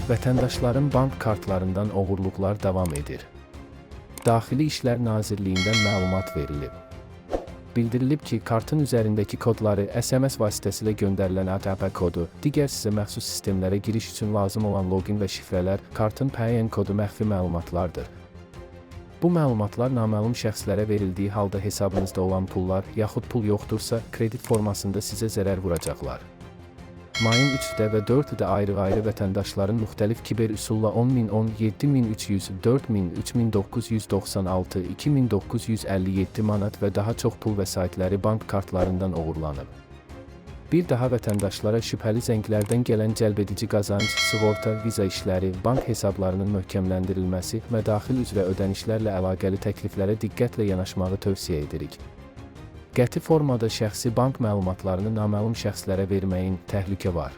Vətəndaşların bank kartlarından oğurluqlar davam edir. Daxili İşlər Nazirliyindən məlumat verilib. Bildirilib ki, kartın üzərindəki kodları SMS vasitəsilə göndərilən OTP kodu, digər sizə məxsus sistemlərə giriş üçün lazım olan login və şifrələr, kartın PIN kodu məxfi məlumatlardır. Bu məlumatlar naməlum şəxslərə verildiyi halda hesabınızda olan pullar, yaxud pul yoxdursa, kredit formasında sizə zərər vuracaqlar. Mayın 3-də və 4-də ayrı-ayrı vətəndaşların müxtəlif kiber üsulla 10.010, 7.300, 4.000, 3.996, 2.957 manat və daha çox pul vəsaitləri bank kartlarından oğurlanıb. Bir daha vətəndaşlara şübhəli zənglərdən gələn cəlbedici qazanc, sığorta, viza işləri, bank hesablarının möhkəmləndirilməsi və daxil üzrə ödənişlərlə əlaqəli təkliflərə diqqətlə yanaşmağı tövsiyə edirik. Qəti formada şəxsi bank məlumatlarını naməlum şəxslərə verməyin təhlükə var.